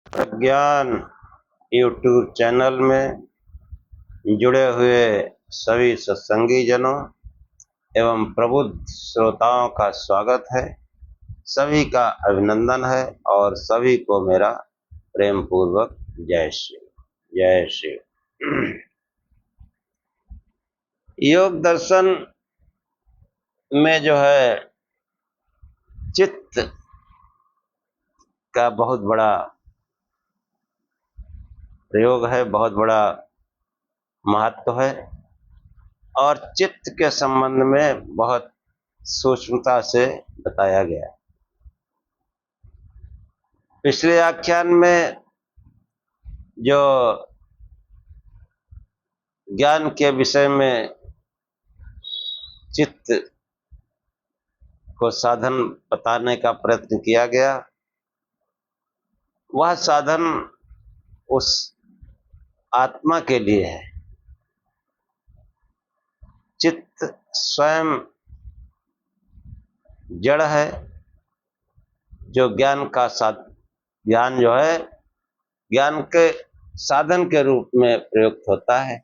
प्रज्ञान YouTube channel में जुड़े हुए सभी सत्संगी जनों एवं प्रबुद्ध श्रोताओं का स्वागत है। सभी का अभिनंदन है और सभी को मेरा प्रेम पूर्वक जय श्री जय श्री। योग दर्शन में जो है चित्त का बहुत बड़ा प्रयोग है, बहुत बड़ा महत्व है और चित्त के संबंध में बहुत सूक्ष्मता से बताया गया। पिछले आख्यान में जो ज्ञान के विषय में चित्त को साधन बताने का प्रयत्न किया गया, वह साधन उस आत्मा के लिए है। चित्त स्वयं जड़ है, जो ज्ञान जो है ज्ञान के साधन के रूप में प्रयुक्त होता है।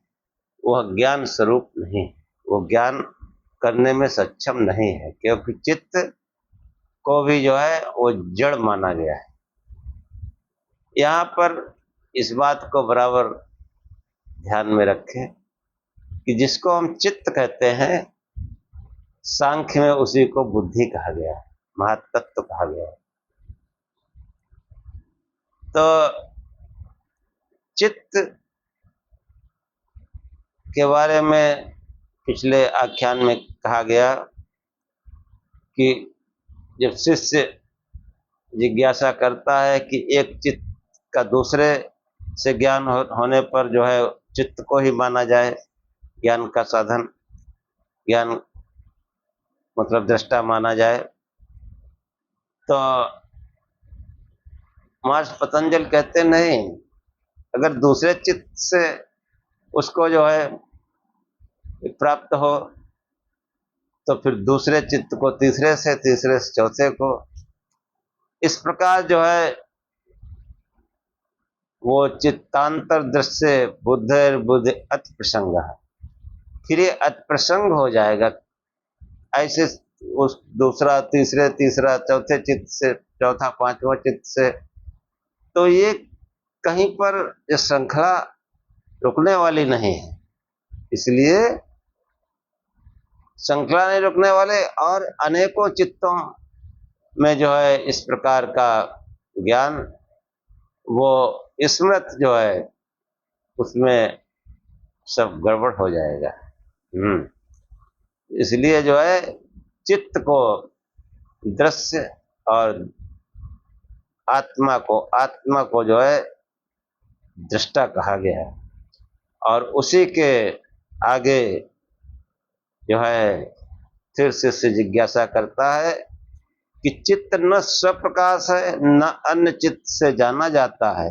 वह ज्ञान स्वरूप नहीं, वो ज्ञान करने में सक्षम नहीं है, क्योंकि चित्त को भी जो है वो जड़ माना गया है। यहाँ पर इस बात को बराबर ध्यान में रखें कि जिसको हम चित्त कहते हैं, सांख्य में उसी को बुद्धि कहा गया है, महातत्व कहा गया है। तो चित्त के बारे में पिछले आख्यान में कहा गया कि जब शिष्य जिज्ञासा करता है कि एक चित्त का दूसरे से ज्ञान होने पर जो है चित्त को ही माना जाए ज्ञान का साधन, ज्ञान मतलब दृष्टा माना जाए, तो महर्षि पतंजलि कहते नहीं, अगर दूसरे चित्त से उसको जो है प्राप्त हो तो फिर दूसरे चित्त को तीसरे से, तीसरे से चौथे को, इस प्रकार जो है वो चित्तांतर दृश्य बुद्धि अति प्रसंग है। फिर ये अति प्रसंग हो जाएगा। ऐसे उस दूसरा तीसरे तीसरा चौथे चित्त से चौथा पांचवा चित्त से, तो ये कहीं पर ये श्रृंखला रुकने वाली नहीं है। इसलिए श्रृंखला नहीं रुकने वाले और अनेकों चित्तों में जो है इस प्रकार का ज्ञान वो स्मृत जो है उसमें सब गड़बड़ हो जाएगा। इसलिए जो है चित्त को दृश्य और आत्मा को जो है दृष्टा कहा गया है। और उसी के आगे जो है फिर शिष्य जिज्ञासा करता है कि चित्त न स्वप्रकाश है, न अन्य चित्त से जाना जाता है,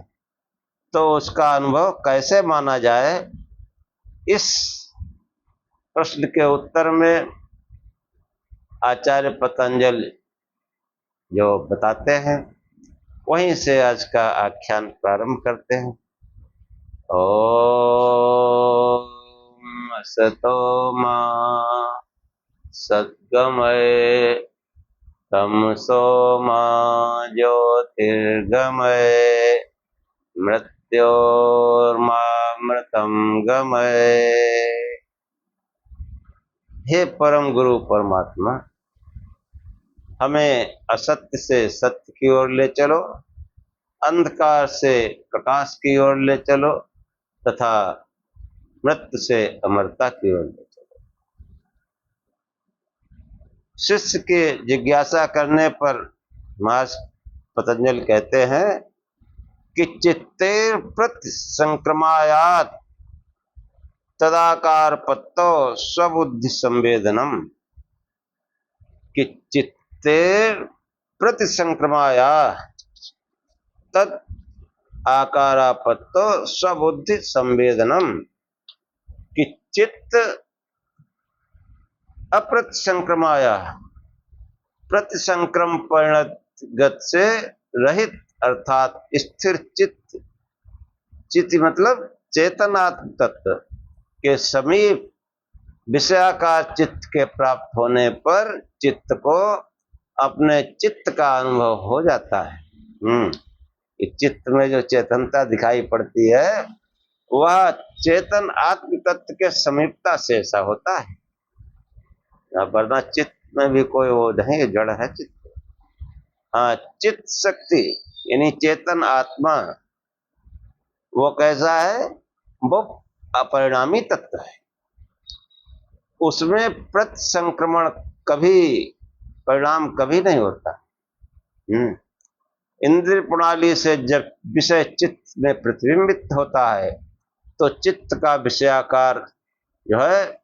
तो उसका अनुभव कैसे माना जाए। इस प्रश्न के उत्तर में आचार्य पतंजलि जो बताते हैं, वहीं से आज का आख्यान प्रारंभ करते हैं। ओम असतो मा सद्गमय तमसो मा ज्योतिर्गमय मृत्योर्मामृतं गमय। हे परम गुरु परमात्मा, हमें असत्य से सत्य की ओर ले चलो, अंधकार से प्रकाश की ओर ले चलो तथा मृत्यु से अमरता की ओर ले चलो। शिष्य के जिज्ञासा करने पर महर्षि पतंजलि कहते हैं कि चित्ते प्रति संक्रमायात तदाकार पत्तो स्वबुद्धि संवेदनम, कि चित्ते प्रति संक्रमाया तद आकारापत्तो स्वबुद्धि संवेदनम, कि चित्त अप्रतिसंक्रमाया प्रतिसंक्रम परिणत गत से रहित अर्थात स्थिर चित्त, चित्त मतलब चेतनात्म तत्व के समीप विषयाकार चित्त के प्राप्त होने पर चित्त को अपने चित्त का अनुभव हो जाता है। इस चित्त में जो चेतनता दिखाई पड़ती है वह चेतन आत्म तत्व के समीपता से ऐसा होता है, वरना चित्त में भी कोई वो नहीं, जड़ है चित्त। हाँ, चित्त शक्ति यानी चेतन आत्मा वो कैसा है, वो अपरिणामी तत्व है, उसमें प्रतिसंक्रमण कभी परिणाम कभी नहीं होता। इंद्रिय प्रणाली से जब विषय चित्त में प्रतिबिंबित होता है तो चित्त का विषयाकार जो है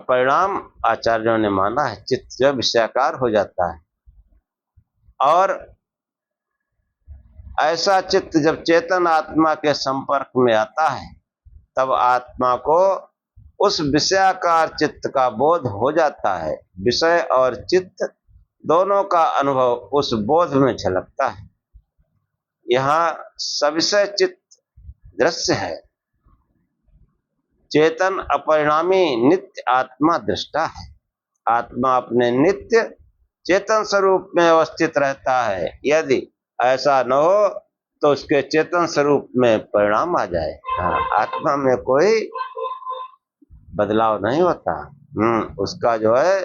परिणाम आचार्यों ने माना है, चित्त जो विषयाकार हो जाता है। और ऐसा चित्त जब चेतन आत्मा के संपर्क में आता है तब आत्मा को उस विषयाकार चित्त का बोध हो जाता है। विषय और चित्त दोनों का अनुभव उस बोध में झलकता है। यहाँ सविषय चित्त दृश्य है, चेतन अपरिणामी नित्य आत्मा दृष्टा है। आत्मा अपने नित्य चेतन स्वरूप में अवस्थित रहता है, यदि ऐसा न हो तो उसके चेतन स्वरूप में परिणाम आ जाए। हाँ, आत्मा में कोई बदलाव नहीं होता। उसका जो है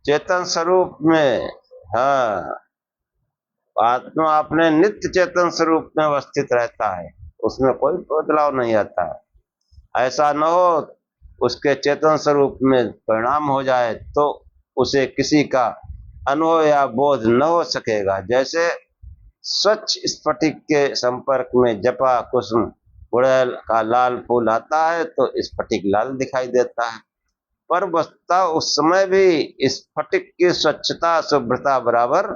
चेतन स्वरूप में, हाँ, आत्मा अपने नित्य चेतन स्वरूप में अवस्थित रहता है, उसमें कोई बदलाव नहीं आता। ऐसा न हो उसके चेतन स्वरूप में परिणाम हो जाए तो उसे किसी का अनुभव या बोध न हो सकेगा। जैसे स्वच्छ स्फटिक के संपर्क में जपा कुसुम गुड़हल का लाल फूल आता है तो स्फटिक लाल दिखाई देता है, पर वस्तुतः उस समय भी स्फटिक की स्वच्छता शुभ्रता बराबर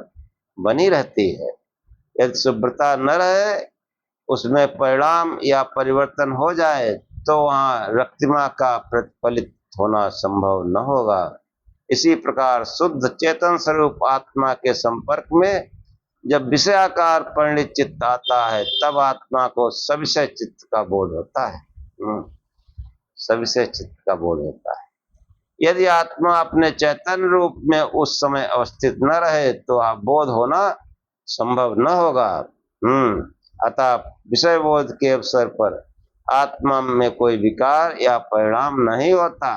बनी रहती है। यदि शुभ्रता न रहे, उसमें परिणाम या परिवर्तन हो जाए तो वहाँ रक्तिमा का प्रतिफलित होना संभव न होगा। इसी प्रकार शुद्ध चेतन स्वरूप आत्मा के संपर्क में जब विषयाकार परिणित चित्त आता है तब आत्मा को सविषय चित्त का बोध होता है। सविषय चित्त का बोध होता है। यदि आत्मा अपने चैतन्य रूप में उस समय अवस्थित न रहे तो बोध होना संभव न होगा। अतः विषय बोध के अवसर पर आत्मा में कोई विकार या परिणाम नहीं होता।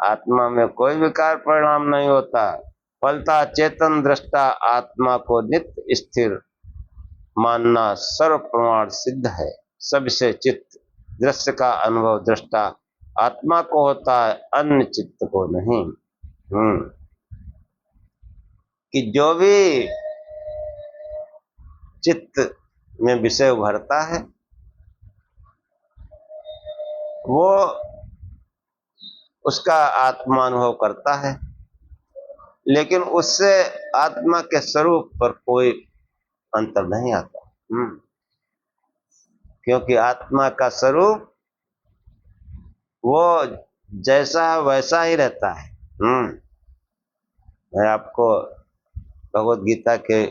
आत्मा में कोई विकार परिणाम नहीं होता। फलता चेतन दृष्टा आत्मा को नित्य स्थिर मानना सर्व प्रमाण सिद्ध है। सविषय चित्त दृश्य का अनुभव दृष्टा आत्मा को होता है, अन्य चित्त को नहीं। कि जो भी चित्त में विषय उभरता है वो उसका आत्मा अनुभव करता है, लेकिन उससे आत्मा के स्वरूप पर कोई अंतर नहीं आता। क्योंकि आत्मा का स्वरूप वो जैसा वैसा ही रहता है। मैं आपको भगवद गीता के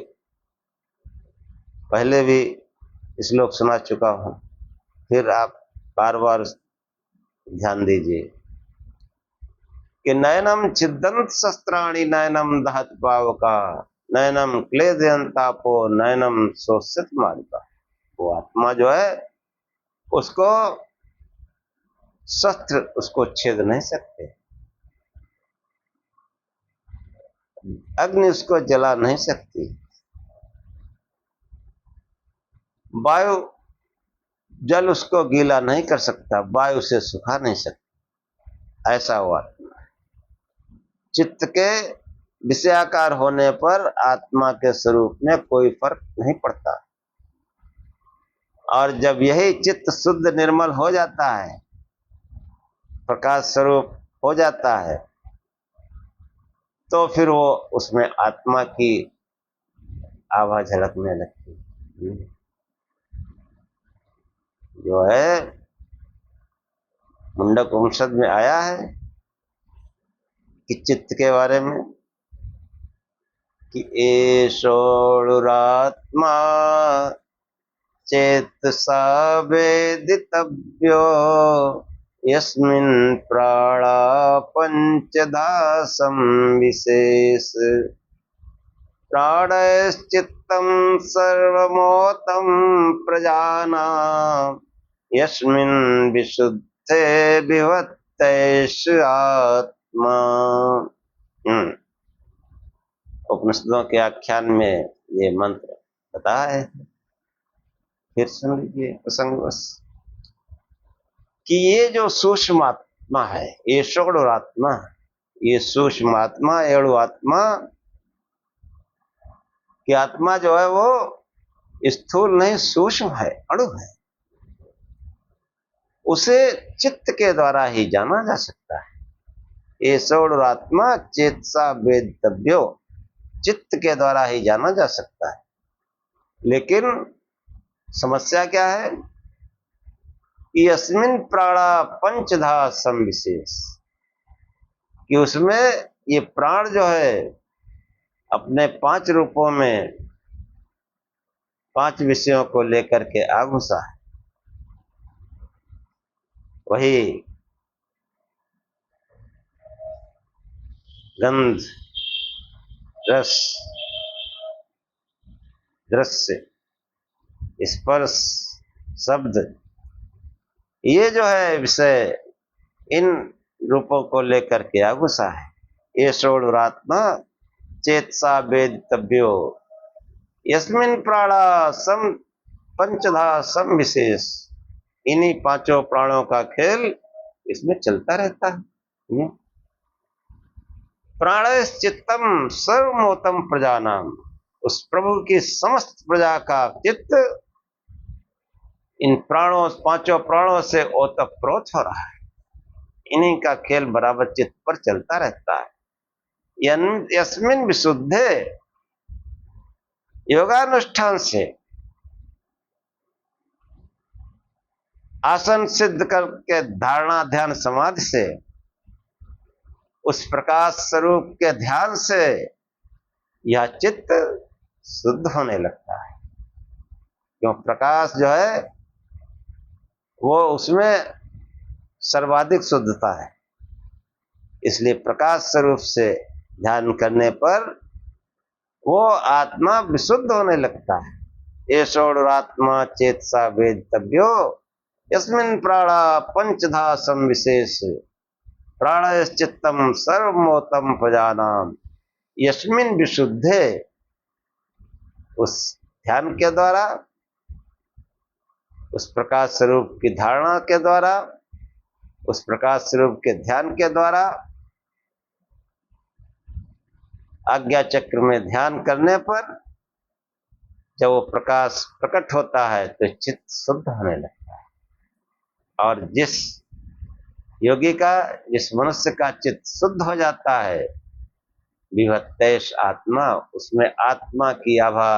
पहले भी श्लोक सुना चुका हूँ, फिर आप बार बार ध्यान दीजिए कि नयनम छिद्दंत शस्त्राणि नयनम दहत पावका नयनम क्लेदयंतापो नयनम शोषित मालिका। वो आत्मा जो है उसको शस्त्र उसको छेद नहीं सकते, अग्नि उसको जला नहीं सकती, वायु जल उसको गीला नहीं कर सकता, वायु से सुखा नहीं सकता। ऐसा हुआ चित्त के विषयाकार होने पर आत्मा के स्वरूप में कोई फर्क नहीं पड़ता। और जब यही चित्त शुद्ध निर्मल हो जाता है, प्रकाश स्वरूप हो जाता है, तो फिर वो उसमें आत्मा की आभा झलकने लगती है। जो है मुंडक उपनिषद में आया है कि चित्त के बारे में कि एषोऽणुरात्मा चेतसा वेदितव्यो यस्मिन् प्राणा पंचधा संविशेष प्राणश्चित्तं सर्वमोतं प्रजानां यस्मिन् विशुद्धे विभक्तैष आत्मा। उपनिषदों के आख्यान में ये मंत्र बताया है, फिर सुन लीजिए प्रसंगवश कि ये जो सूक्ष्म आत्मा है, ये सूक्ष्म आत्मा, ये सूक्ष्म आत्मा, एणु आत्मा कि आत्मा जो है वो स्थूल नहीं, सूक्ष्म है, अणु है। उसे चित्त के द्वारा ही जाना जा सकता है। ये सूक्ष्म आत्मा चेतसा वेदितव्यो, चित्त के द्वारा ही जाना जा सकता है। लेकिन समस्या क्या है कि यस्मिन् प्राणा पंचधा संविशेष, कि उसमें ये प्राण जो है अपने 5 रूपों में 5 विषयों को लेकर के आघुसा है। वही गंध, रस, दृश्य, स्पर्श, शब्द, ये जो है विषय, इन रूपों को लेकर के आघुसा है। ये षोडशात्मा चेतसा वेदितव्यो यस्मिन् प्राणा सम पंचधा सम विशेष, इन्हीं 5 प्राणों का खेल इसमें चलता रहता है। प्राणश्चित्तम सर्वमोतम प्रजानाम, उस प्रभु की समस्त प्रजा का चित्त इन प्राणों 5 प्राणों से ओतप्रोत हो रहा है। इन्हीं का खेल बराबर चित्त पर चलता रहता है। यस्मिन् विशुद्धे, योगानुष्ठान से आसन सिद्ध करके धारणा ध्यान समाधि से उस प्रकाश स्वरूप के ध्यान से यह चित्त शुद्ध होने लगता है। क्यों? प्रकाश जो है वो उसमें सर्वाधिक शुद्धता है, इसलिए प्रकाश स्वरूप से ध्यान करने पर वो आत्मा विशुद्ध होने लगता है। ये षोडशात्मा चेतसा वेदितव्यो यस्मिन् प्राणा पंचधा संविशेष प्राणश्चित्तम सर्वमोतम प्रजानाम यस्मिन् विशुद्धे, उस ध्यान के द्वारा, उस प्रकाश स्वरूप की धारणा के द्वारा, उस प्रकाश स्वरूप के ध्यान के द्वारा, आज्ञा चक्र में ध्यान करने पर जब वो प्रकाश प्रकट होता है तो चित्त शुद्ध होने लगता है। और जिस योगी का, जिस मनुष्य का चित्त शुद्ध हो जाता है, विभक्तैष आत्मा, उसमें आत्मा की आभा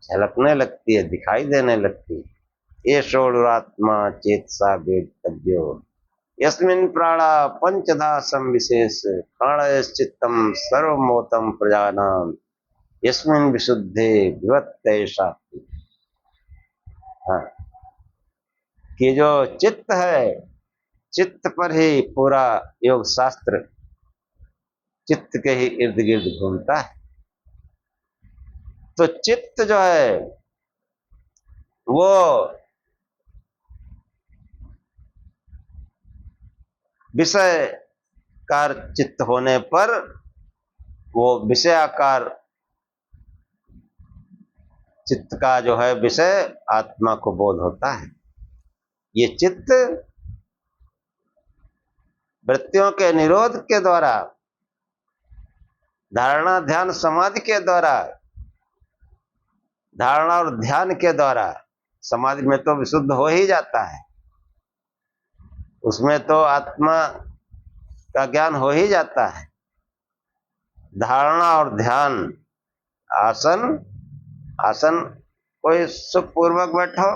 झलकने लगती है, दिखाई देने लगती है। ये षोडशात्मा चेतसा वेदितव्यो यस्मिन् प्राणा पंचधा संविशेष प्राणश्चित्तम सर्वमोतम प्रजानाम यस्मिन् विशुद्धे विभक्तैष आत्मा। हाँ, कि जो चित्त है, चित्त पर ही पूरा योग शास्त्र चित्त के ही इर्द गिर्द घूमता है। तो चित्त जो है वो विषय कार चित्त होने पर वो विषयाकार चित्त का जो है विषय आत्मा को बोध होता है। ये चित्त वृत्तियों के निरोध के द्वारा, धारणा ध्यान समाधि के द्वारा, धारणा और ध्यान के द्वारा, समाधि में तो विशुद्ध हो ही जाता है, उसमें तो आत्मा का ज्ञान हो ही जाता है। धारणा और ध्यान, आसन कोई सुखपूर्वक बैठो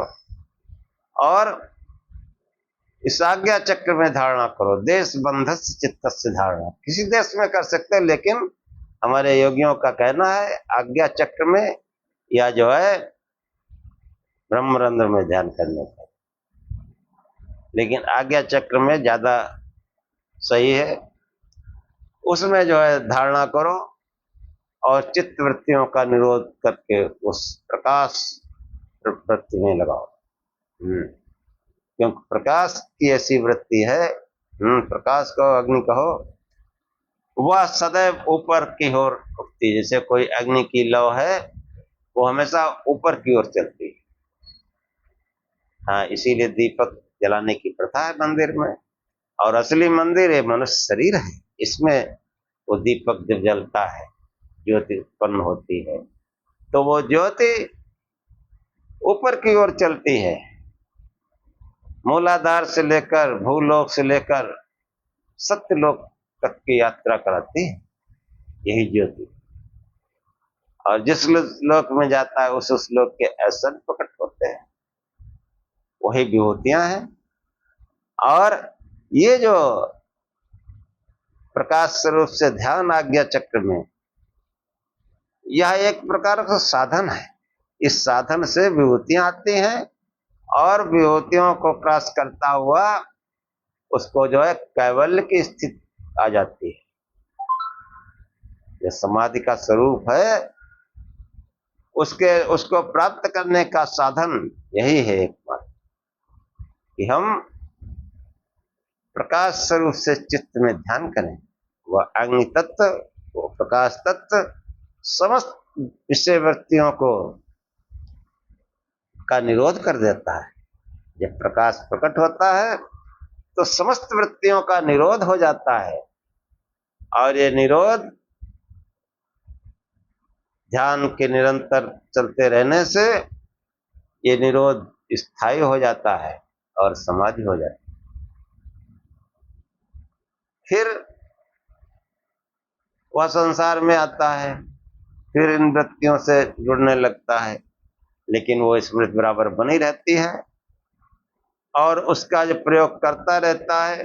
और इस आज्ञा चक्र में धारणा करो। देश बंधस्य चित्तस्य धारणा, किसी देश में कर सकते हैं, लेकिन हमारे योगियों का कहना है आज्ञा चक्र में या जो है ब्रह्मरंध्र में ध्यान करने का, लेकिन आज्ञा चक्र में ज्यादा सही है। उसमें जो है धारणा करो और चित्त वृत्तियों का निरोध करके उस प्रकाश वृत्ति में लगाओ। क्योंकि प्रकाश की ऐसी वृत्ति है, प्रकाश कहो अग्नि कहो, वह सदैव ऊपर की ओर उठती है। जैसे कोई अग्नि की लौ है वो हमेशा ऊपर की ओर चलती है। हाँ, इसीलिए दीपक जलाने की प्रथा है मंदिर में। और असली मंदिर ये मनुष्य शरीर है, इसमें वो दीपक जब जलता है ज्योति उत्पन्न होती है, तो वो ज्योति ऊपर की ओर चलती है। मूलाधार से लेकर भूलोक से लेकर सत्यलोक तक की यात्रा कराती है यही ज्योति। और जिस लोक में जाता है उस लोक के ऐसा प्रकट होते हैं, वही विभूतियां हैं। और ये जो प्रकाश स्वरूप से ध्यान आज्ञा चक्र में, यह एक प्रकार का साधन है। इस साधन से विभूतियां आती हैं और विभूतियों को क्रॉस करता हुआ उसको जो है कैवल्य की स्थिति आ जाती है। जो समाधि का स्वरूप है उसको प्राप्त करने का साधन यही है एकमात्र, कि हम प्रकाश स्वरूप से चित्त में ध्यान करें। वह अग्नि तत्व, वो प्रकाश तत्व समस्त विषय वृत्तियों को का निरोध कर देता है। जब प्रकाश प्रकट होता है तो समस्त वृत्तियों का निरोध हो जाता है। और ये निरोध ध्यान के निरंतर चलते रहने से ये निरोध स्थायी हो जाता है और समाधि हो जाती है। फिर वह संसार में आता है, फिर इन वृत्तियों से जुड़ने लगता है, लेकिन वो स्मृति बराबर बनी रहती है और उसका जो प्रयोग करता रहता है,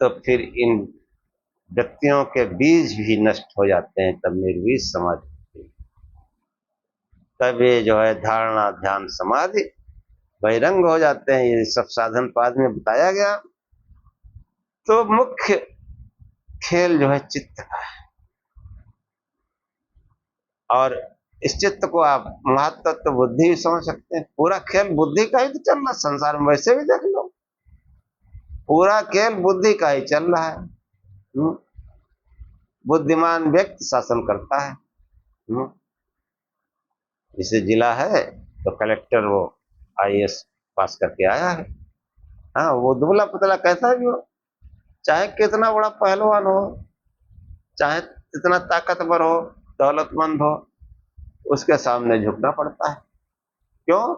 तो फिर इन वृत्तियों के बीज भी नष्ट हो जाते हैं। तब निर्वीज समाधि होती है। तब ये जो है धारणा ध्यान समाधि बहिरंग हो जाते हैं। ये सब साधन पाद में बताया गया। तो मुख्य खेल जो है चित्त का है, और इस चित्त को आप महातत्व बुद्धि भी समझ सकते हैं। पूरा खेल बुद्धि का ही तो चल रहा संसार में, वैसे भी देख लो पूरा खेल बुद्धि का ही चल रहा है। बुद्धिमान व्यक्ति शासन करता है। जैसे जिला है तो कलेक्टर वो IAS पास करके आया है। हाँ, वो दुबला पतला कैसा भी हो, चाहे कितना बड़ा पहलवान हो, चाहे कितना ताकतवर हो, दौलतमंद हो, उसके सामने झुकना पड़ता है। क्यों?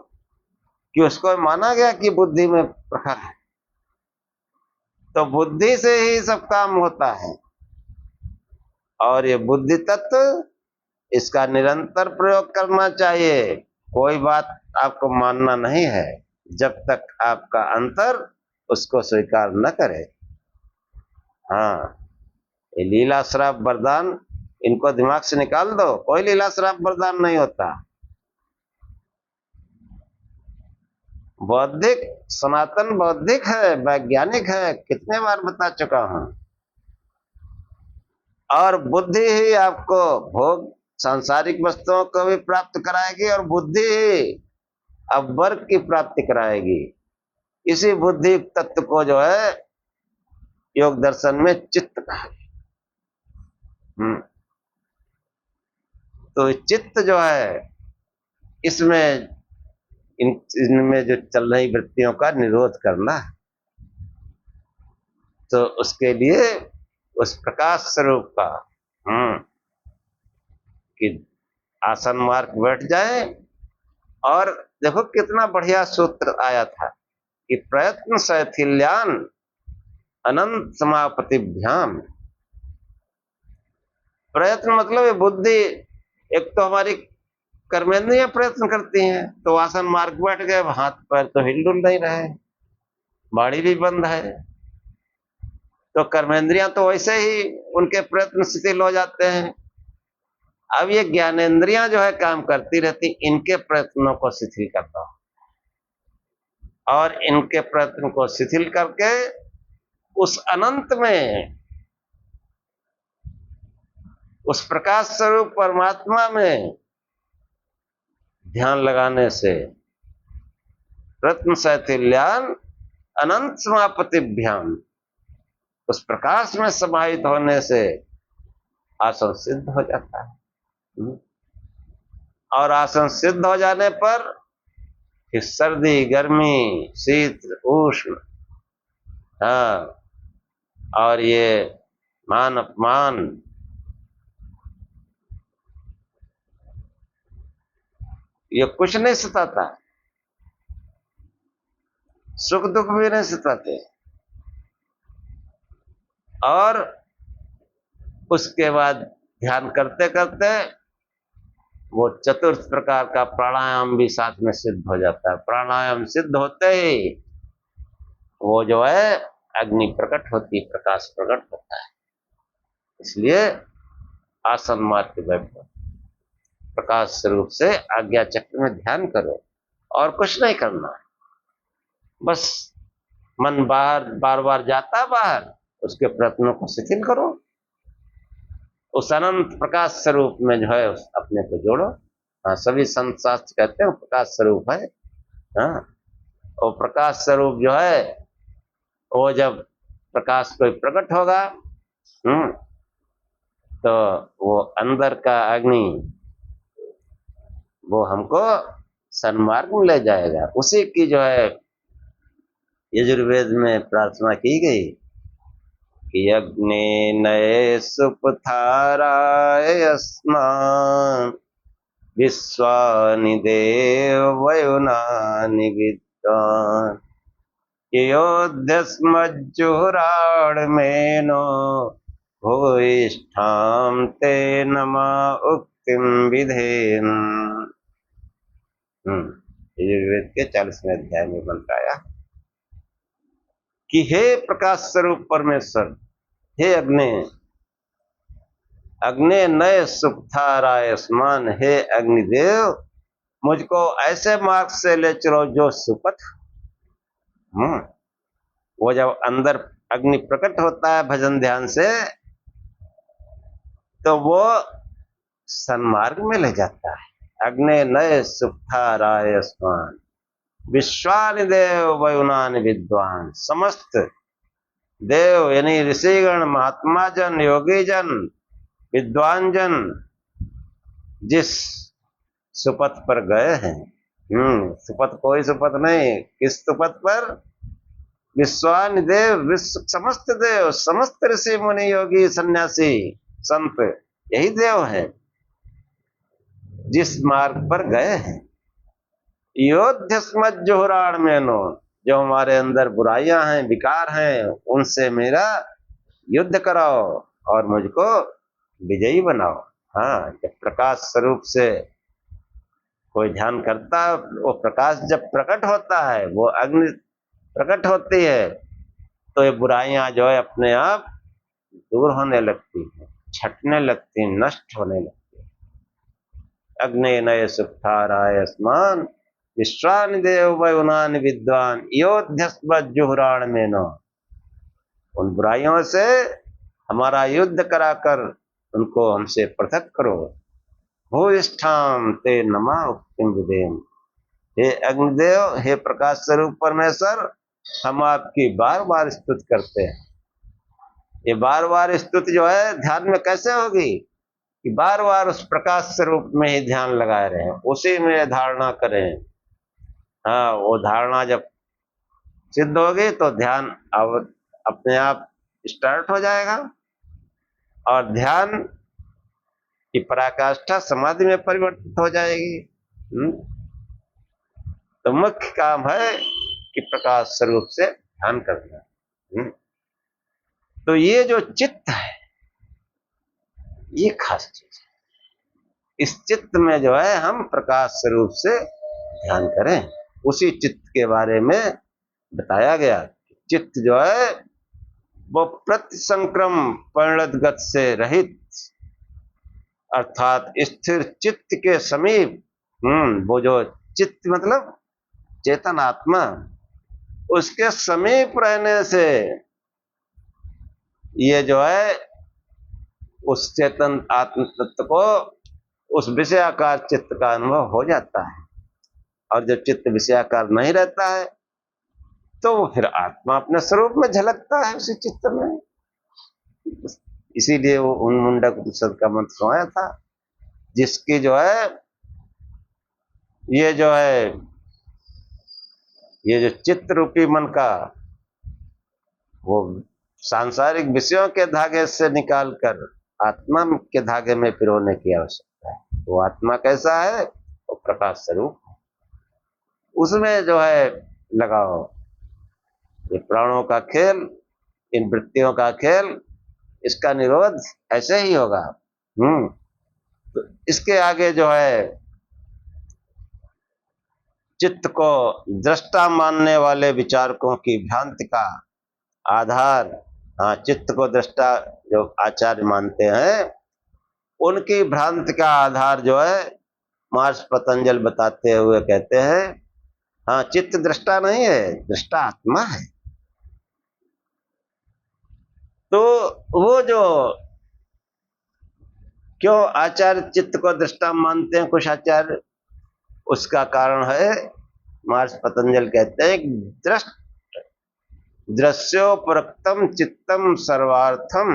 कि उसको माना गया कि बुद्धि में प्रखर है, तो बुद्धि से ही सब काम होता है। और ये बुद्धि तत्व, इसका निरंतर प्रयोग करना चाहिए। कोई बात आपको मानना नहीं है जब तक आपका अंतर उसको स्वीकार न करे। हाँ, ये लीला श्राप वरदान, इनको दिमाग से निकाल दो। कोई लीला श्राप वरदान नहीं होता। बौद्धिक, सनातन बौद्धिक है, वैज्ञानिक है, कितने बार बता चुका हूं। और बुद्धि ही आपको भोग सांसारिक वस्तुओं को भी प्राप्त कराएगी, और बुद्धि ही अब वर्ग की प्राप्ति कराएगी। इसी बुद्धि तत्व को जो है योग दर्शन में चित्त कहा है। तो चित्त जो है, इसमें इनमें जो चल रही वृत्तियों का निरोध करना है। तो उसके लिए उस प्रकाश स्वरूप का कि आसन मार्ग बैठ जाए। और देखो कितना बढ़िया सूत्र आया था कि प्रयत्न शैथिल्यान अनंत समापतिभ्याम। प्रयत्न मतलब ये बुद्धि, एक तो हमारी कर्मेंद्रियां प्रयत्न करती हैं, तो आसन मार्ग बैठ गए, हाथ पैर तो हिल डुल नहीं रहे, बाड़ी भी बंद है, तो कर्मेंद्रियां तो वैसे ही उनके प्रयत्न शिथिल हो जाते हैं। अब ये ज्ञानेंद्रियां जो है काम करती रहती, इनके प्रयत्नों को शिथिल करता हूं, और इनके प्रयत्न को शिथिल करके उस अनंत में, उस प्रकाश स्वरूप परमात्मा में ध्यान लगाने से प्रयत्न शैथिल्यान अनंत समापतिभ्याम, उस प्रकाश में समाहित होने से आसन सिद्ध हो जाता है। और आसन सिद्ध हो जाने पर फिर सर्दी, गर्मी, शीत, उष्ण, हाँ, और ये मान अपमान, ये कुछ नहीं सताता, सुख दुख भी नहीं सताते। और उसके बाद ध्यान करते करते वो चतुर्थ प्रकार का प्राणायाम भी साथ में सिद्ध हो जाता है। प्राणायाम सिद्ध होते ही वो जो है अग्नि प्रकट होती, प्रकाश प्रकट होता है। इसलिए आसन मार के बैठो, प्रकाश स्वरूप से आज्ञा चक्र में ध्यान करो, और कुछ नहीं करना। बस मन बार बार जाता बाहर, उसके प्रयत्नों को शिथिल करो, उस अनंत प्रकाश स्वरूप में जो है अपने को जोड़ो। हाँ, सभी संत शास्त्र कहते हैं प्रकाश स्वरूप है। हाँ, और प्रकाश स्वरूप जो है वो जब प्रकाश कोई प्रकट होगा, तो वो अंदर का अग्नि वो हमको सन्मार्ग में ले जाएगा। उसी की जो है यजुर्वेद में प्रार्थना की गई कि अग्ने नये सुपथाराय अस्मान् विश्वानि देवयुनानि विद्वान् योध्यस्मज्जुहुराणमेनो भूयिष्ठां ते नमा उक्तिं विधेन्। यजुर्वेद के 40वें अध्याय में मंत्र आया कि हे प्रकाश स्वरूप परमेश्वर, हे अग्नि, अग्नि नय सुपथाराय स्मान, हे अग्निदेव मुझको ऐसे मार्ग से ले चलो जो सुपथ। वो जब अंदर अग्नि प्रकट होता है भजन ध्यान से, तो वो सन्मार्ग में ले जाता है। अग्नि नय सुपथाराय स्मान विश्वानि देव वयुनानि विद्वान, समस्त देव यानी ऋषिगण, महात्मा जन, योगी जन, विद्वान जन जिस सुपथ पर गए हैं, सुपथ कोई सुपथ नहीं, किस सुपथ पर? विश्वानि देव, विश्व समस्त देव, समस्त ऋषि मुनि योगी सन्यासी संत, यही देव है जिस मार्ग पर गए हैं। योध्यस्मज्जुहुराण मेनो, जो हमारे अंदर बुराइयां हैं, विकार हैं, उनसे मेरा युद्ध कराओ और मुझको विजयी बनाओ। हाँ, जब प्रकाश स्वरूप से कोई ध्यान करता है, वो प्रकाश जब प्रकट होता है, वो अग्नि प्रकट होती है, तो ये बुराइयां जो है अपने आप दूर होने लगती हैं, छटने लगती हैं, नष्ट होने लगती हैं। अग्नि नय सुपथाराय स्मान विश्वानि देव वयुनानि विद्वान योध्यस्मज्जुहुराण मेनो, उन बुराइयों से हमारा युद्ध कराकर उनको हमसे पृथक करो। भूयिष्ठां ते नमा उक्तिं विधेम, हे अग्निदेव, हे प्रकाश स्वरूप परमेश्वर, हम आपकी बार बार स्तुति करते हैं। ये बार बार स्तुति जो है ध्यान में कैसे होगी कि बार बार उस प्रकाश स्वरूप में ही ध्यान लगाए रहें, उसी में धारणा करें। हाँ, वो धारणा जब सिद्ध होगी तो ध्यान अब अपने आप स्टार्ट हो जाएगा, और ध्यान की पराकाष्ठा समाधि में परिवर्तित हो जाएगी। तो मुख्य काम है कि प्रकाश स्वरूप से ध्यान करना। तो ये जो चित्त है, ये खास चीज है। इस चित्त में जो है हम प्रकाश स्वरूप से ध्यान करें। उसी चित्त के बारे में बताया गया। चित्त जो है वो प्रतिसंक्रम परिणतगत से रहित अर्थात स्थिर चित्त के समीप, वो जो चित्त मतलब चेतन आत्मा, उसके समीप रहने से ये जो है उस चेतन आत्म तत्व को उस विषयाकार चित्त का अनुभव हो जाता है। और जब चित्त विषयाकार नहीं रहता है तो वो फिर आत्मा अपने स्वरूप में झलकता है उसी चित्त में। इसीलिए वो उन मुंडक उपनिषद का मंत्र सुनाया था, जिसकी जो है ये जो चित्त रूपी मन का वो सांसारिक विषयों के धागे से निकालकर आत्मा के धागे में पिरोने की आवश्यकता है। वो आत्मा कैसा है? वो प्रकाश स्वरूप, उसमें जो है लगाओ। ये प्राणों का खेल, इन वृत्तियों का खेल, इसका निरोध ऐसे ही होगा। तो इसके आगे जो है चित्त को दृष्टा मानने वाले विचारकों की भ्रांति का आधार, चित्त को दृष्टा जो आचार्य मानते हैं उनकी भ्रांति का आधार जो है महर्षि पतंजलि बताते हुए कहते हैं, चित्त दृष्टा नहीं है, दृष्टा आत्मा है। तो वो जो क्यों आचार्य चित्त को दृष्टा मानते हैं कुछ आचार्य, उसका कारण है महर्षि पतंजलि कहते हैं दृष्ट दृश्योपरक्तम चित्तम सर्वार्थम,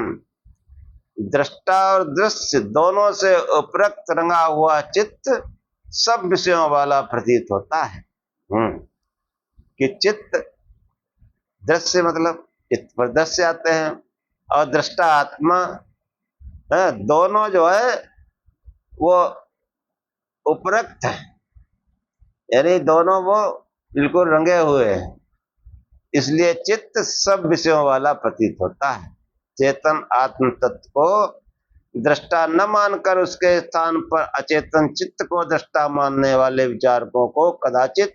दृष्टा और दृश्य दोनों से उपरक्त रंगा हुआ चित्त सब विषयों वाला प्रतीत होता है। कि चित्त दृश्य मतलब चित्त पर दृश्य आते हैं और दृष्टा आत्मा, दोनों जो है वो उपरक्त है, यानी दोनों वो बिल्कुल रंगे हुए हैं। इसलिए चित्त सब विषयों वाला प्रतीत होता है। चेतन आत्म तत्व को दृष्टा न मानकर उसके स्थान पर अचेतन चित्त को दृष्टा मानने वाले विचारकों को कदाचित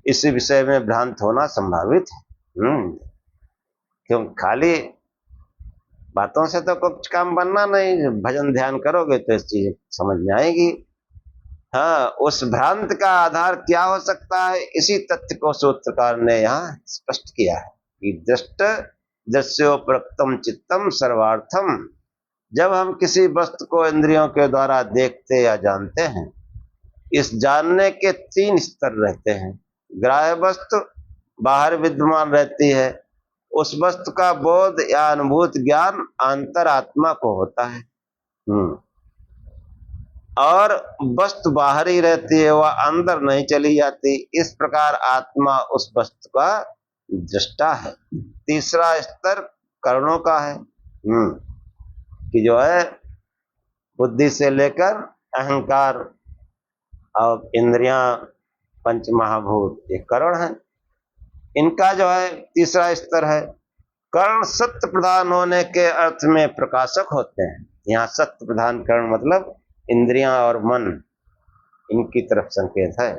इसी विषय में भ्रांत होना संभावित है। क्यों खाली बातों से तो कुछ काम बनना नहीं, भजन ध्यान करोगे तो इस चीज समझ में आएगी। उस भ्रांत का आधार क्या हो सकता है, इसी तथ्य को सूत्रकार ने यहाँ स्पष्ट किया है कि दृष्ट दृश्योपरक्तम चित्तम सर्वार्थम। जब हम किसी वस्तु को इंद्रियों के द्वारा देखते या जानते हैं, इस जानने के 3 स्तर रहते हैं। ग्राह्य वस्तु बाहर विद्यमान रहती है, उस वस्तु का बोध या अनुभूत ज्ञान अंतरात्मा को होता है। और वस्तु बाहर ही रहती है, वह अंदर नहीं चली जाती। इस प्रकार आत्मा उस वस्तु का दृष्टा है। तीसरा स्तर कर्णों का है, कि जो है बुद्धि से लेकर अहंकार और इंद्रियां, पंच महाभूत, ये कर्ण है। इनका जो है तीसरा स्तर है। कर्ण सत्य प्रधान होने के अर्थ में प्रकाशक होते हैं। यहाँ सत्य प्रधान कर्ण मतलब इंद्रियां और मन, इनकी तरफ संकेत है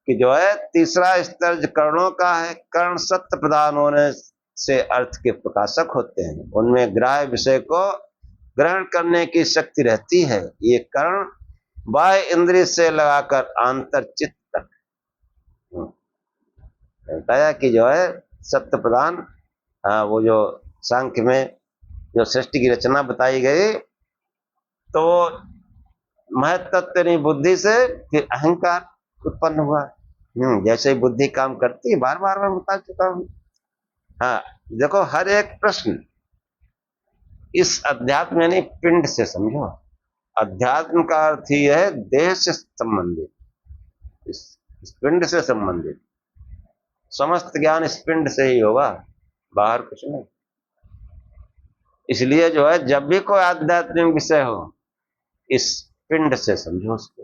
कि जो है तीसरा स्तर कर्णों का है। कर्ण सत्य प्रधान होने से अर्थ के प्रकाशक होते हैं। उनमें ग्राह्य विषय को ग्रहण करने की शक्ति रहती है। ये कर्ण बाह्य इंद्रिय से लगाकर आंतर चित्त तक बताया कि जो है सत्य प्रधान, वो जो सांख्य में जो सृष्टि की रचना बताई गई, तो महत्त्व बुद्धि से फिर अहंकार उत्पन्न हुआ। जैसे ही बुद्धि काम करती है, बार बार मैं बता चुका हूं। देखो हर एक प्रश्न इस अध्यात्म यानी पिंड से समझो। अध्यात्म का अर्थ ही है देह से संबंधित, इस पिंड से संबंधित। समस्त ज्ञान इस पिंड से ही होगा, बाहर कुछ नहीं। इसलिए जो है जब भी कोई आध्यात्मिक विषय हो, इस पिंड से समझो उसको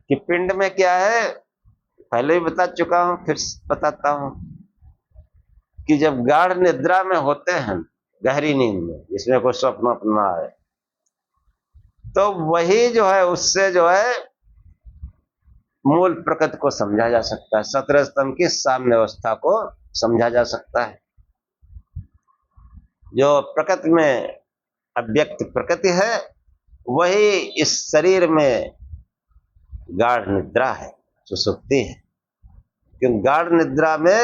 कि पिंड में क्या है। पहले भी बता चुका हूं, फिर बताता हूं कि जब गाढ़ निद्रा में होते हैं, गहरी नींद में, जिसमें कोई स्वप्न अपना है, तो वही जो है उससे जो है मूल प्रकृति को समझा जा सकता है। 17 स्तंभ की साम्य अवस्था को समझा जा सकता है। जो प्रकृति में अव्यक्त प्रकृति है, वही इस शरीर में गाढ़ निद्रा है, सुसुप्ति है। क्योंकि गाढ़ निद्रा में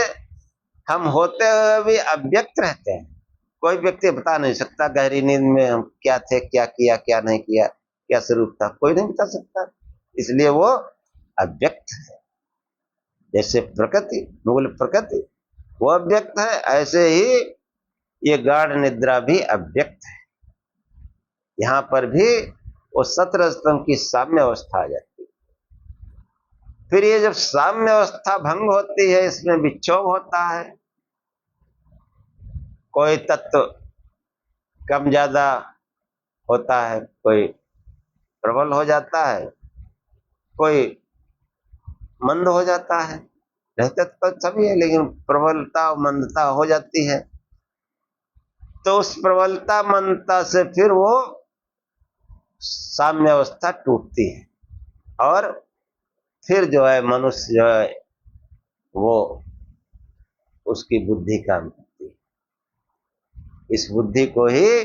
हम होते हुए भी अव्यक्त रहते हैं। कोई व्यक्ति बता नहीं सकता गहरी नींद में हम क्या थे, क्या किया, क्या नहीं किया, क्या स्वरूप था, कोई नहीं बता सकता। इसलिए वो अव्यक्त है। जैसे प्रकृति, मूल प्रकृति वो अव्यक्त है, ऐसे ही ये गाढ़ निद्रा भी अव्यक्त है। यहाँ पर भी वो सतरजतम की साम्य अवस्था आ जाती है। फिर ये जब साम्य अवस्था भंग होती है, इसमें विक्षोभ होता है। कोई तत्व कम ज्यादा होता है, कोई प्रबल हो जाता है, कोई मंद हो जाता है। रहते तो सभी है, लेकिन प्रबलता और मंदता हो जाती है। तो उस प्रबलता मंदता से फिर वो साम्य अवस्था टूटती है, और फिर जो है मनुष्य जो है वो उसकी बुद्धि काम करती है। इस बुद्धि को ही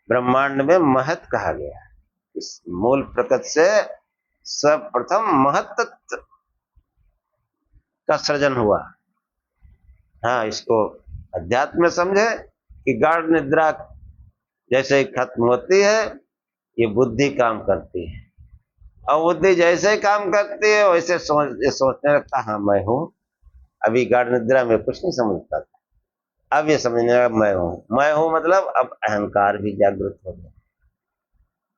ब्रह्मांड में महत कहा गया है। इस मूल प्रकृति से सर्वप्रथम महत तत्व का सृजन हुआ। हाँ, इसको अध्यात्म में समझे कि गाढ़ निद्रा जैसे ही खत्म होती है, ये बुद्धि काम करती है, और बुद्धि जैसे ही काम करती है वैसे सोचने लगता, हाँ मैं हूं। अभी गाढ़ निद्रा में कुछ नहीं समझता था, अब ये समझने लगा मैं हूं मतलब अब अहंकार भी जागृत हो गया,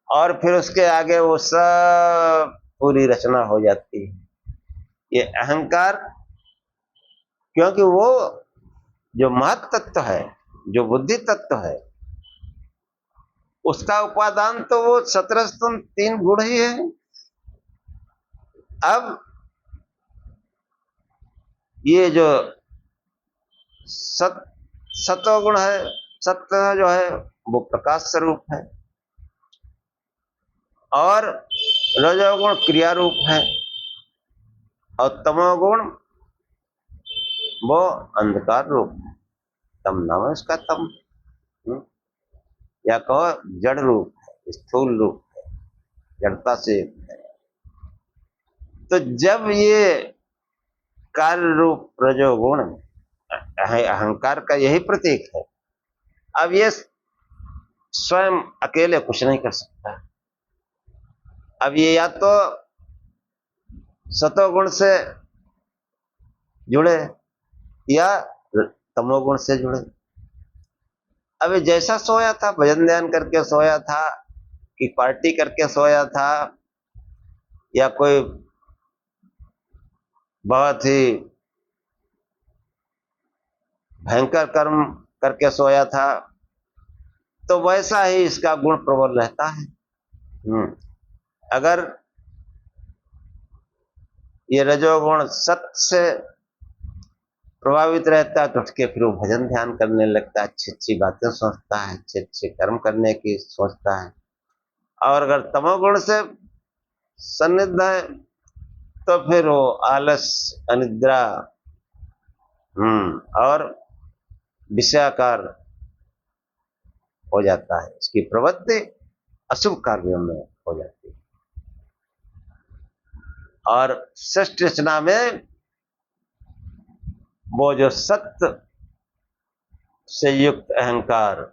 और फिर उसके आगे वो सब पूरी रचना हो जाती है। ये अहंकार, क्योंकि वो जो महत तत्व है, जो बुद्धि तत्व है, उसका उपादान तो वो सतरजतम 3 गुण ही है। अब ये जो सत्वगुण है, सत्व जो है वो प्रकाश स्वरूप है, और रजोगुण क्रिया रूप है, और तमोगुण वो अंधकार रूप है। तम नाम है उसका तम, या कहो जड़ रूप है, स्थूल रूप है, जड़ता से है। तो जब ये कार्य रूप रजोगुण अहंकार का यही प्रतीक है, अब ये स्वयं अकेले कुछ नहीं कर सकता। अब ये या तो सतोगुण से जुड़े या तमोगुण से जुड़े। अब जैसा सोया था, भजन ध्यान करके सोया था, कि पार्टी करके सोया था, या कोई बहुत ही भयंकर कर्म करके सोया था, तो वैसा ही इसका गुण प्रबल रहता है। अगर ये रजोगुण सत्य से प्रभावित रहता है तो उसके फिर वो भजन ध्यान करने लगता है, अच्छी अच्छी बातें सोचता है, अच्छे अच्छे कर्म करने की सोचता है। और अगर तमोगुण से सन्निध है तो फिर वो आलस, अनिद्रा, और विषयाकार हो जाता है। इसकी प्रवृत्ति अशुभ कार्यों में हो जाती है। और श्रेष्ठ रचना में वो जो सत्य से युक्त अहंकार,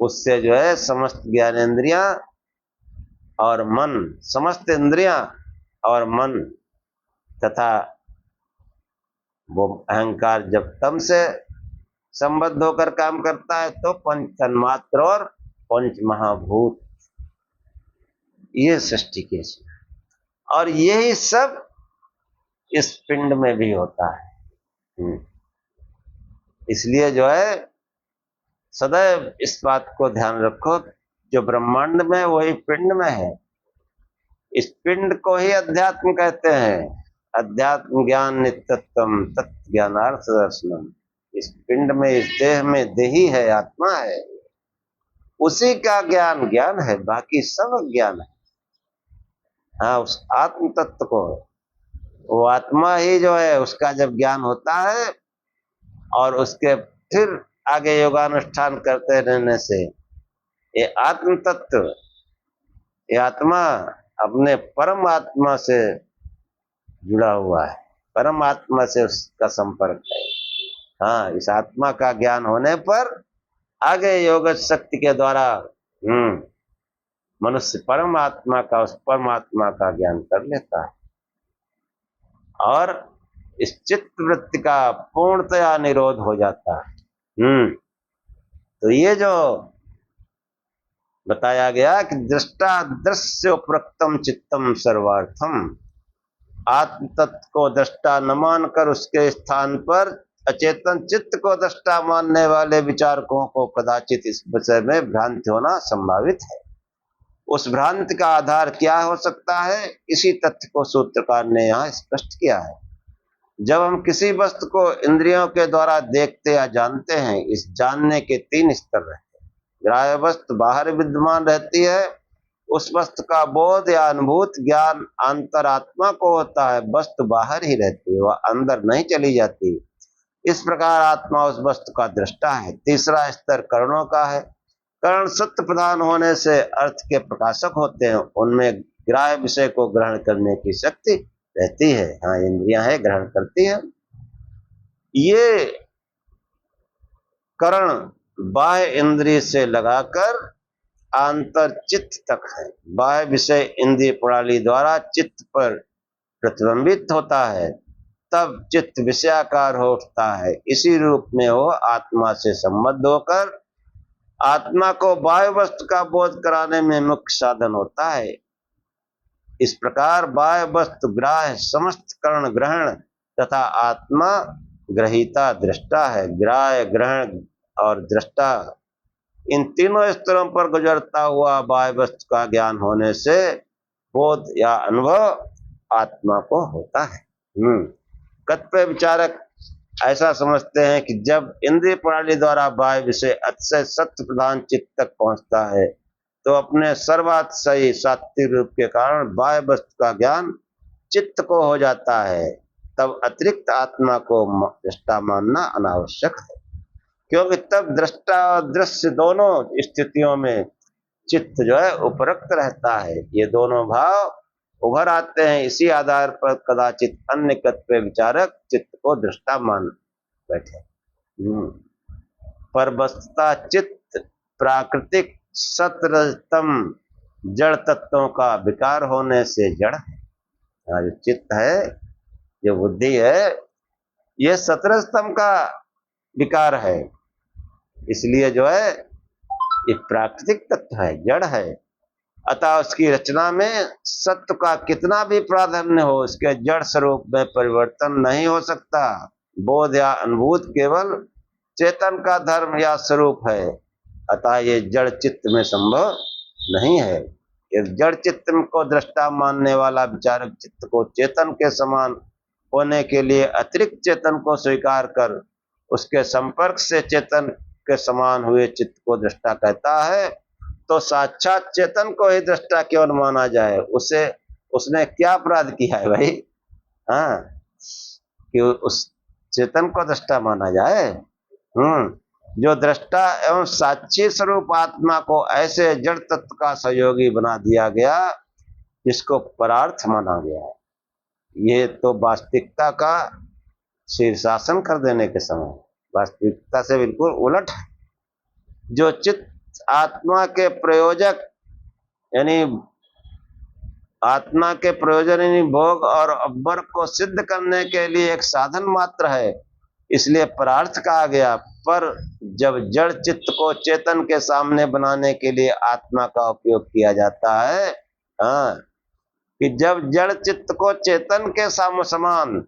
उससे जो है समस्त ज्ञानेंद्रियां और मन, समस्त इंद्रियां और मन, तथा वो अहंकार जब तम से संबद्ध होकर काम करता है तो पंच तन्मात्र और पंच महाभूत, ये सृष्टि के, और यही सब इस पिंड में भी होता है। इसलिए जो है सदैव इस बात को ध्यान रखो, जो ब्रह्मांड में वही पिंड में है। इस पिंड को ही अध्यात्म कहते हैं। अध्यात्म ज्ञान नित्यत्वम तत्व ज्ञानार्थ दर्शनम। इस पिंड में, इस देह में देही है, आत्मा है, उसी का ज्ञान ज्ञान है, बाकी सब ज्ञान है। हाँ, उस आत्म तत्व को, वो आत्मा ही जो है उसका जब ज्ञान होता है, और उसके फिर आगे योगानुष्ठान करते रहने से ये आत्म तत्व, ये आत्मा अपने परम आत्मा से जुड़ा हुआ है, परम आत्मा से उसका संपर्क है। हाँ, इस आत्मा का ज्ञान होने पर आगे योग शक्ति के द्वारा मनुष्य परमात्मा का, उस परमात्मा का ज्ञान कर लेता है और इस चित्त वृत्ति का पूर्णतया निरोध हो जाता है। तो ये जो बताया गया कि दृष्टा दृश्य उपरक्तम चित्तम सर्वार्थम, आत्म तत्व को दृष्टा न मानकर उसके स्थान पर अचेतन चित्त को दृष्टा मानने वाले विचारकों को कदाचित इस विषय में भ्रांति होना संभावित है। उस भ्रांति का आधार क्या हो सकता है, इसी तथ्य को सूत्रकार ने यहाँ स्पष्ट किया है। जब हम किसी वस्तु को इंद्रियों के द्वारा देखते या जानते हैं, इस जानने के 3 स्तर रहते हैं। ग्राह्य वस्तु बाहर विद्यमान रहती है, उस वस्तु का बोध या अनुभूत ज्ञान अंतरात्मा को होता है, वस्तु बाहर ही रहती है, वह अंदर नहीं चली जाती। इस प्रकार आत्मा उस वस्तु का दृष्टा है। तीसरा स्तर कर्णों का है। कर्ण सत्य प्रधान होने से अर्थ के प्रकाशक होते हैं, उनमें ग्राह्य विषय को ग्रहण करने की शक्ति रहती है। हाँ, इंद्रियां है, ग्रहण करती है। ये कर्ण बाह्य इंद्रिय से लगाकर आंतर चित्त तक है। बाह्य विषय इंद्रिय प्रणाली द्वारा चित्त पर प्रतिबिंबित होता है, तब चित्त विषयाकार हो उठता है। इसी रूप में वो आत्मा से संबद्ध होकर आत्मा को बाह्य वस्तु का बोध कराने में मुख्य साधन होता है। इस प्रकार बाह्य वस्तु ग्राह्य, समस्त कर्ण ग्रहण तथा आत्मा ग्रहीता दृष्टा है। ग्राह्य, ग्रहण और दृष्टा, इन तीनों स्तरों पर गुजरता हुआ बाह्य वस्तु का ज्ञान होने से बोध या अनुभव आत्मा को होता है। कतिपय विचारक ऐसा समझते हैं कि जब इंद्रिय प्रणाली द्वारा बाह्य विषय अतिशय सत्य प्रधान चित्त तक पहुंचता है, तो अपने सर्वातिशयी सात्विक रूप के कारण बाह्य वस्तु का ज्ञान चित्त को हो जाता है। तब अतिरिक्त आत्मा को दृष्टा मानना अनावश्यक है, क्योंकि तब दृष्टा और दृश्य दोनों स्थितियों में चित्त जो है उपरक्त रहता है। ये दोनों भाव उभर आते हैं। इसी आधार पर कदाचित अन्य कतिपय विचारक चित्त को दृष्टा मान बैठे। पर वस्तुतः चित्त प्राकृतिक सतरजतम जड़ तत्वों का विकार होने से जड़ है। जो चित्त है, जो बुद्धि है, ये सतरजतम का विकार है, इसलिए जो है ये प्राकृतिक तत्व है, जड़ है। अतः उसकी रचना में सत्य का कितना भी प्राधान्य हो, उसके जड़ स्वरूप में परिवर्तन नहीं हो सकता। बोध या अनुभूत केवल चेतन का धर्म या स्वरूप है, अतः ये जड़ चित्त में संभव नहीं है। इस जड़ चित्त को दृष्टा मानने वाला विचारक चित्त को चेतन के समान होने के लिए अतिरिक्त चेतन को स्वीकार कर उसके संपर्क से चेतन के समान हुए चित्त को दृष्टा कहता है। तो साक्षात चेतन को ही दृष्टा क्यों न माना जाए? उसने क्या अपराध किया है भाई? हाँ, कि उस चेतन को दृष्टा माना जाए। जो दृष्टा एवं साक्षी स्वरूप आत्मा को ऐसे जड़ तत्व का सहयोगी बना दिया गया जिसको परार्थ माना गया है, ये तो वास्तविकता का शीर्षासन कर देने के समय वास्तविकता से बिल्कुल उलट है। जो चित्त आत्मा के प्रयोजक यानी आत्मा के प्रयोजन यानी भोग और अव्वर को सिद्ध करने के लिए एक साधन मात्र है, इसलिए परार्थ कहा गया। पर जब जड़ चित्त को चेतन के सामने बनाने के लिए आत्मा का उपयोग किया जाता है, कि जब जड़ चित्त को चेतन के समान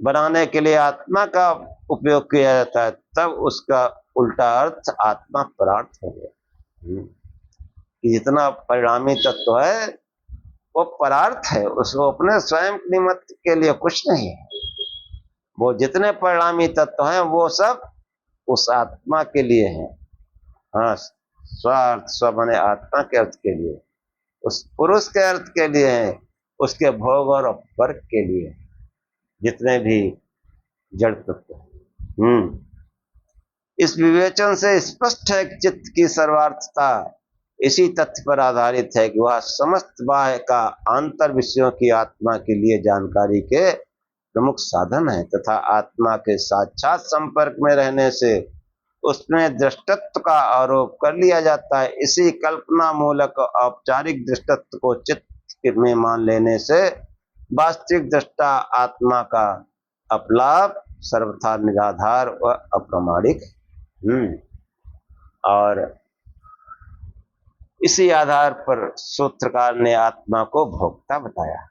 बनाने के लिए आत्मा का उपयोग किया जाता है, तब उसका उल्टा अर्थ आत्मा परार्थ हो गया। जितना परिणामी तत्व है वो परार्थ है, उसको अपने स्वयं निमित्त के लिए कुछ नहीं है। वो जितने परिणामी तत्व हैं वो सब उस आत्मा के लिए हैं। हाँ, स्वार्थ, स्व माने आत्मा के अर्थ के लिए, उस पुरुष के अर्थ के लिए है, उसके भोग और वर्ग के लिए, जितने भी जड़ तत्व। इस विवेचन से स्पष्ट है कि चित्त की सर्वार्थता इसी तथ्य पर आधारित है कि वह समस्त बाह्य का आंतर विषयों की आत्मा के लिए जानकारी के प्रमुख साधन है तथा आत्मा के साक्षात संपर्क में रहने से उसमें दृष्टत्व का आरोप कर लिया जाता है। इसी कल्पना मूलक औपचारिक दृष्टत्व को चित्त में मान लेने से वास्तविक दृष्टा आत्मा का अपलाप सर्वथा निराधार व अप्रमाणिक। और इसी आधार पर सूत्रकार ने आत्मा को भोक्ता बताया।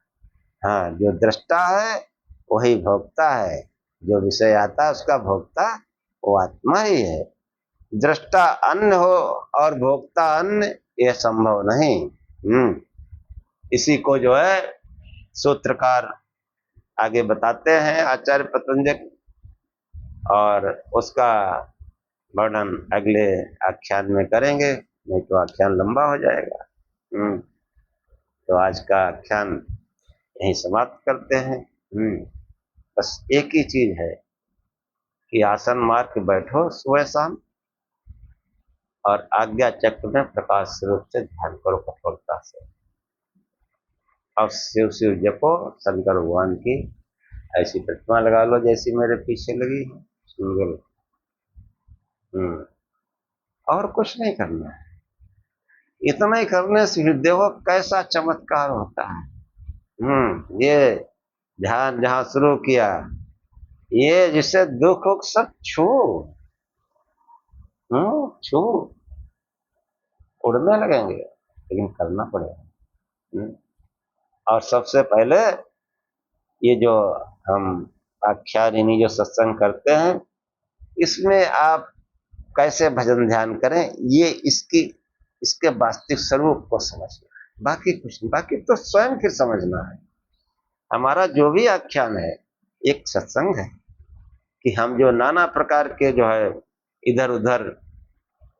हाँ, जो दृष्टा है वही भोक्ता है, जो विषय आता है उसका भोक्ता वो आत्मा ही है। दृष्टा अन्य हो और भोक्ता अन्य, यह संभव नहीं। इसी को जो है सूत्रकार आगे बताते हैं आचार्य पतंजलि, और उसका वर्णन अगले आख्यान में करेंगे, नहीं तो आख्यान लंबा हो जाएगा। तो आज का आख्यान यहीं समाप्त करते हैं। बस एक ही चीज है कि आसन मार के बैठो सुबह शाम और आज्ञा चक्र में प्रकाश रूप से ध्यान करो कठोरता से, और शिव शिव जपो, शंकर भगवान की ऐसी प्रतिमा लगा लो जैसी मेरे पीछे लगी है, सिंगल। और कुछ नहीं करना है, इतना ही करने से हृदय को कैसा चमत्कार होता है। ये ध्यान जहां शुरू किया, ये जिससे दुख हो सब छू उड़ने लगेंगे, लेकिन करना पड़ेगा। और सबसे पहले ये जो हम आख्यान जो सत्संग करते हैं, इसमें आप कैसे भजन ध्यान करें, ये इसके वास्तविक स्वरूप को समझना, बाकी कुछ नहीं, बाकी तो स्वयं फिर समझना है। हमारा जो भी आख्यान है एक सत्संग है कि हम जो नाना प्रकार के जो है इधर उधर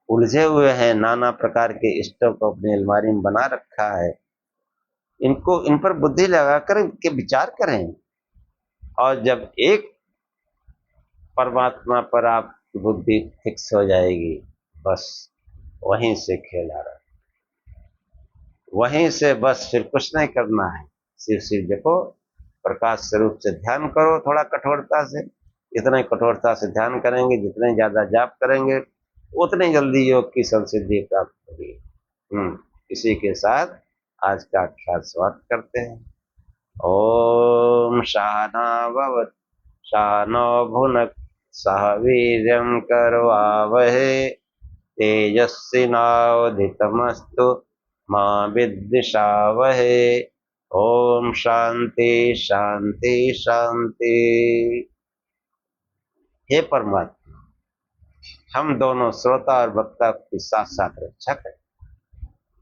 उलझे हुए हैं, नाना प्रकार के इष्टों को अपनी अलमारी में बना रखा है, इन पर बुद्धि लगाकर के विचार करें, और जब एक परमात्मा पर आप बुद्धि फिक्स हो जाएगी, बस वहीं से खेल आ रहा है, वहीं से बस फिर कुछ नहीं करना है। शिव शिव जपो, प्रकाश स्वरूप से ध्यान करो, थोड़ा कठोरता से, जितने कठोरता से ध्यान करेंगे, जितने ज्यादा जाप करेंगे, उतनी जल्दी योग की संसिद्धि प्राप्त होगी। इसी के साथ आज का आख्यान समाप्त करते हैं। ओम सहना भवतु सहनौ भुनक्तु सह वीर्यं करवावहै तेजस्विनावधीतमस्तु मा विद्विषावहै। ओम शांति शांति शांति। हे परमात्मा, हम दोनों श्रोता और वक्ता की साथ साथ रक्षा करें,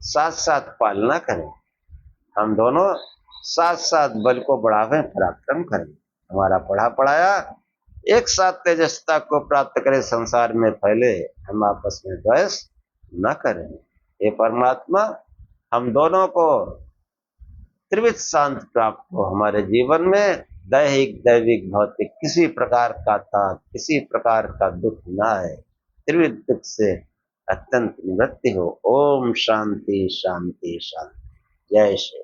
साथ साथ पालना करें, हम दोनों साथ साथ बल को बढ़ावें, पराक्रम करें, हमारा पढ़ा पढ़ाया एक साथ तेजस्ता को प्राप्त करें, संसार में फैले, हम आपस में द्वेष न करें। हे परमात्मा, हम दोनों को त्रिविध शांत प्राप्त हो, हमारे जीवन में दैहिक दैविक भौतिक किसी प्रकार का किसी प्रकार का दुख न आए, त्रिविध दुख से अत्यंत निवृत्ति हो। ओम शांति शांति शांति। जय श्री